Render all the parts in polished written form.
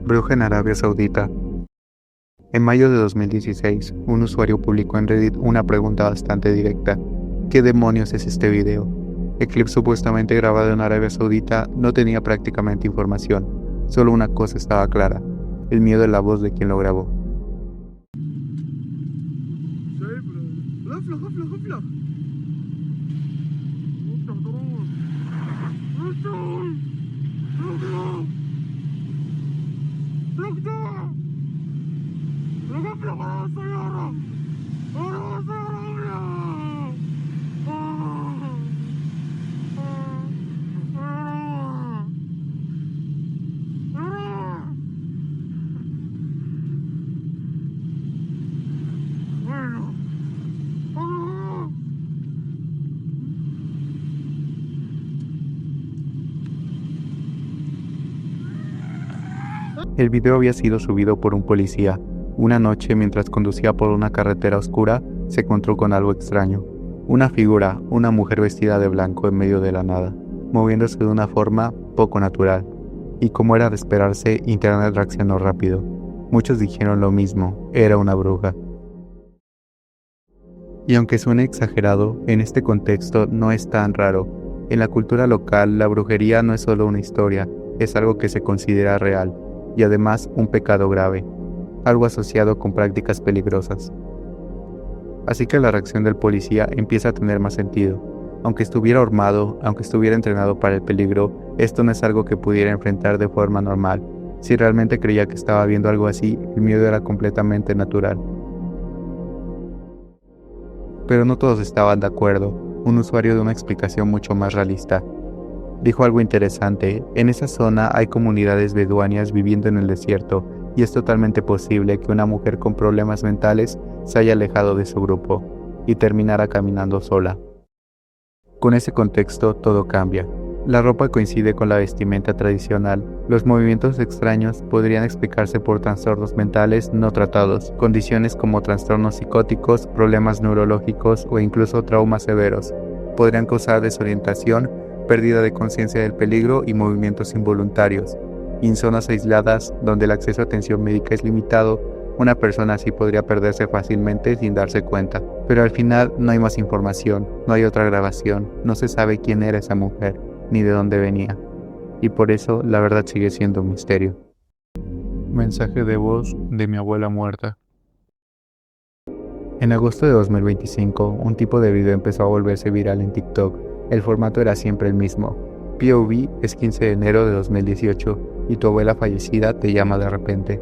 Bruja en Arabia Saudita. En mayo de 2016, un usuario publicó en Reddit una pregunta bastante directa. ¿Qué demonios es este video? El clip supuestamente grabado en Arabia Saudita no tenía prácticamente información, solo una cosa estaba clara: el miedo en la voz de quien lo grabó. El video había sido subido por un policía. Una noche, mientras conducía por una carretera oscura, se encontró con algo extraño. Una figura, una mujer vestida de blanco en medio de la nada, moviéndose de una forma poco natural. Y como era de esperarse, Internet reaccionó rápido. Muchos dijeron lo mismo: era una bruja. Y aunque suene exagerado, en este contexto no es tan raro. En la cultura local, la brujería no es solo una historia, es algo que se considera real, y además un pecado grave, algo asociado con prácticas peligrosas. Así que la reacción del policía empieza a tener más sentido. Aunque estuviera armado, aunque estuviera entrenado para el peligro, esto no es algo que pudiera enfrentar de forma normal. Si realmente creía que estaba viendo algo así, el miedo era completamente natural. Pero no todos estaban de acuerdo. Un usuario dio una explicación mucho más realista. Dijo algo interesante: en esa zona hay comunidades beduanas viviendo en el desierto, y es totalmente posible que una mujer con problemas mentales se haya alejado de su grupo y terminara caminando sola. Con ese contexto todo cambia. La ropa coincide con la vestimenta tradicional. Los movimientos extraños podrían explicarse por trastornos mentales no tratados, condiciones como trastornos psicóticos, problemas neurológicos o incluso traumas severos. Podrían causar desorientación, pérdida de conciencia del peligro y movimientos involuntarios. Y en zonas aisladas, donde el acceso a atención médica es limitado, una persona así podría perderse fácilmente sin darse cuenta. Pero al final no hay más información, no hay otra grabación, no se sabe quién era esa mujer, ni de dónde venía. Y por eso la verdad sigue siendo un misterio. Mensaje de voz de mi abuela muerta. En agosto de 2025, un tipo de video empezó a volverse viral en TikTok. El formato era siempre el mismo. POV es 15 de enero de 2018 y tu abuela fallecida te llama de repente.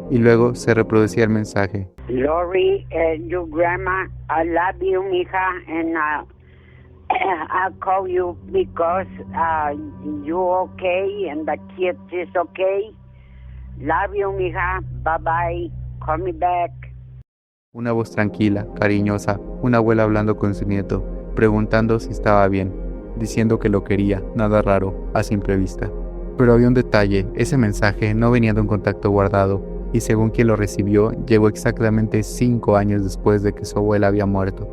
Y luego se reproducía el mensaje. Lori, your grandma, I love you, mija, and I'll call you because you okay and the kids is okay. Love you, mija, bye bye, call me back. Una voz tranquila, cariñosa, una abuela hablando con su nieto, preguntando si estaba bien, diciendo que lo quería, nada raro, a simple vista. Pero había un detalle: ese mensaje no venía de un contacto guardado, y según quien lo recibió, llegó exactamente 5 años después de que su abuela había muerto.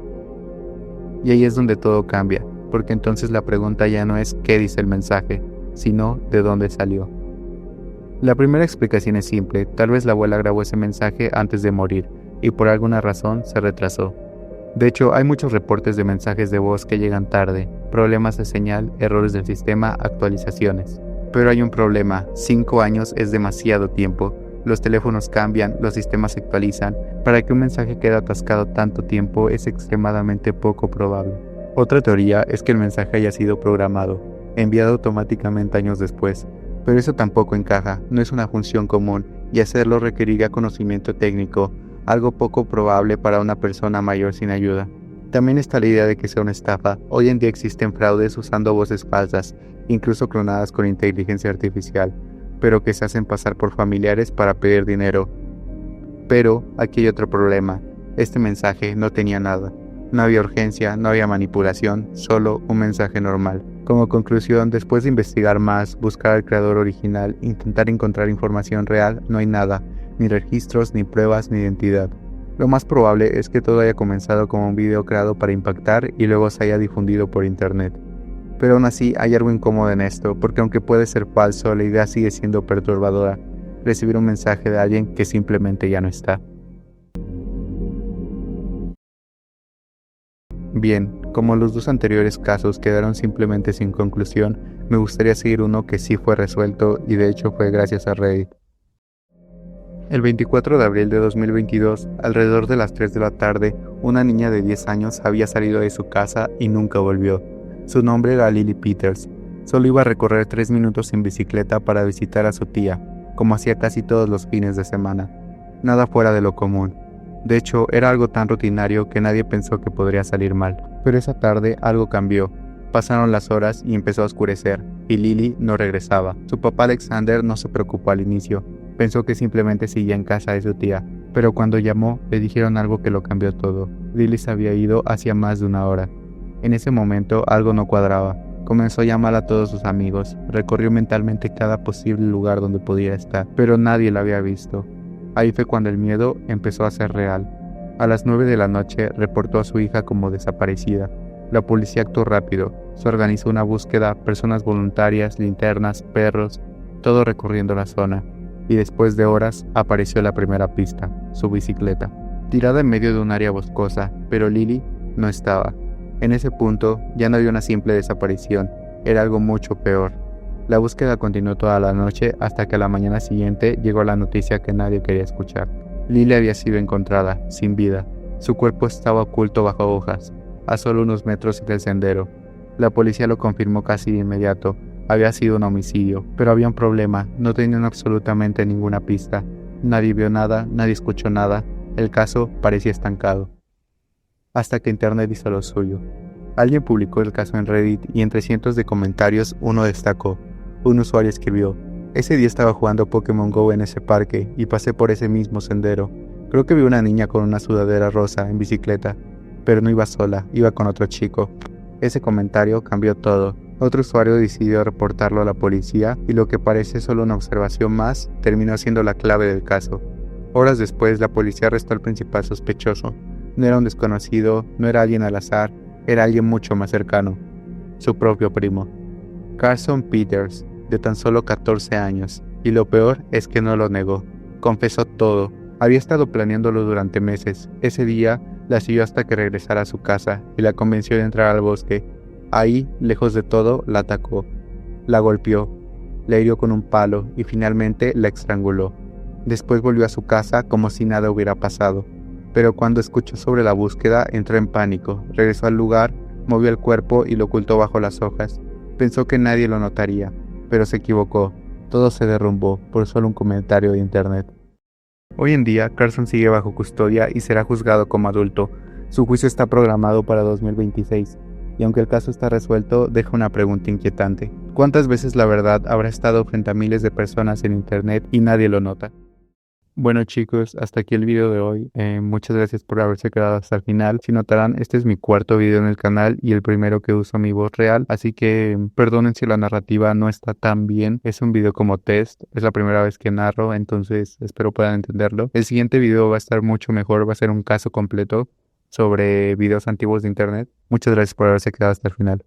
Y ahí es donde todo cambia, porque entonces la pregunta ya no es qué dice el mensaje, sino de dónde salió. La primera explicación es simple: tal vez la abuela grabó ese mensaje antes de morir, y por alguna razón se retrasó. De hecho, hay muchos reportes de mensajes de voz que llegan tarde, problemas de señal, errores del sistema, actualizaciones. Pero hay un problema: 5 años es demasiado tiempo. Los teléfonos cambian, los sistemas se actualizan. Para que un mensaje quede atascado tanto tiempo es extremadamente poco probable. Otra teoría es que el mensaje haya sido programado, enviado automáticamente años después. Pero eso tampoco encaja, no es una función común, y hacerlo requeriría conocimiento técnico, algo poco probable para una persona mayor sin ayuda. También está la idea de que sea una estafa. Hoy en día existen fraudes usando voces falsas, incluso clonadas con inteligencia artificial, pero que se hacen pasar por familiares para pedir dinero. Pero aquí hay otro problema: este mensaje no tenía nada. No había urgencia, no había manipulación, solo un mensaje normal. Como conclusión, después de investigar más, buscar al creador original, intentar encontrar información real, no hay nada, ni registros, ni pruebas, ni identidad. Lo más probable es que todo haya comenzado como un video creado para impactar y luego se haya difundido por internet. Pero aún así hay algo incómodo en esto, porque aunque puede ser falso, la idea sigue siendo perturbadora. recibir un mensaje de alguien que simplemente ya no está. Bien, como los dos anteriores casos quedaron simplemente sin conclusión, me gustaría seguir uno que sí fue resuelto y de hecho fue gracias a Reddit. El 24 de abril de 2022, alrededor de las 3 de la tarde, una niña de 10 años había salido de su casa y nunca volvió. Su nombre era Lily Peters. Solo iba a recorrer 3 minutos en bicicleta para visitar a su tía, como hacía casi todos los fines de semana. Nada fuera de lo común. De hecho, era algo tan rutinario que nadie pensó que podría salir mal. Pero esa tarde algo cambió. Pasaron las horas y empezó a oscurecer, y Lily no regresaba. Su papá Alexander no se preocupó al inicio. Pensó que simplemente seguía en casa de su tía, pero cuando llamó le dijeron algo que lo cambió todo. Lily se había ido hacía más de una hora. En ese momento algo no cuadraba. Comenzó a llamar a todos sus amigos, recorrió mentalmente cada posible lugar donde podía estar, pero nadie la había visto. Ahí fue cuando el miedo empezó a ser real. A las 9 de la noche reportó a su hija como desaparecida. La policía actuó rápido, se organizó una búsqueda, personas voluntarias, linternas, perros, todo recorriendo la zona. Y después de horas apareció la primera pista, su bicicleta, tirada en medio de un área boscosa, pero Lily no estaba. En ese punto ya no había una simple desaparición, era algo mucho peor. La búsqueda continuó toda la noche hasta que a la mañana siguiente llegó la noticia que nadie quería escuchar. Lily había sido encontrada, sin vida. Su cuerpo estaba oculto bajo hojas, a solo unos metros del sendero. La policía lo confirmó casi de inmediato. Había sido un homicidio, pero había un problema, no tenían absolutamente ninguna pista. Nadie vio nada, nadie escuchó nada, el caso parecía estancado. Hasta que Internet hizo lo suyo. Alguien publicó el caso en Reddit y entre cientos de comentarios uno destacó. Un usuario escribió: "Ese día estaba jugando Pokémon GO en ese parque y pasé por ese mismo sendero. Creo que vi una niña con una sudadera rosa en bicicleta, pero no iba sola, iba con otro chico". Ese comentario cambió todo. Otro usuario decidió reportarlo a la policía y lo que parece solo una observación más terminó siendo la clave del caso. Horas después, la policía arrestó al principal sospechoso. No era un desconocido, no era alguien al azar, era alguien mucho más cercano, su propio primo. Carson Peters, de tan solo 14 años, y lo peor es que no lo negó. Confesó todo. Había estado planeándolo durante meses. Ese día la siguió hasta que regresara a su casa y la convenció de entrar al bosque. Ahí, lejos de todo, la atacó, la golpeó, la hirió con un palo y finalmente la estranguló. Después volvió a su casa como si nada hubiera pasado, pero cuando escuchó sobre la búsqueda entró en pánico, regresó al lugar, movió el cuerpo y lo ocultó bajo las hojas. Pensó que nadie lo notaría, pero se equivocó, todo se derrumbó por solo un comentario de internet. Hoy en día, Carson sigue bajo custodia y será juzgado como adulto. Su juicio está programado para 2026. Y aunque el caso está resuelto, deja una pregunta inquietante. ¿Cuántas veces la verdad habrá estado frente a miles de personas en internet y nadie lo nota? Bueno chicos, hasta aquí el video de hoy. Muchas gracias por haberse quedado hasta el final. Si notarán, este es mi cuarto video en el canal y el primero que uso mi voz real, así que perdonen si la narrativa no está tan bien. Es un video como test, es la primera vez que narro, entonces espero puedan entenderlo. El siguiente video va a estar mucho mejor, va a ser un caso completo sobre videos antiguos de internet. Muchas gracias por haberse quedado hasta el final.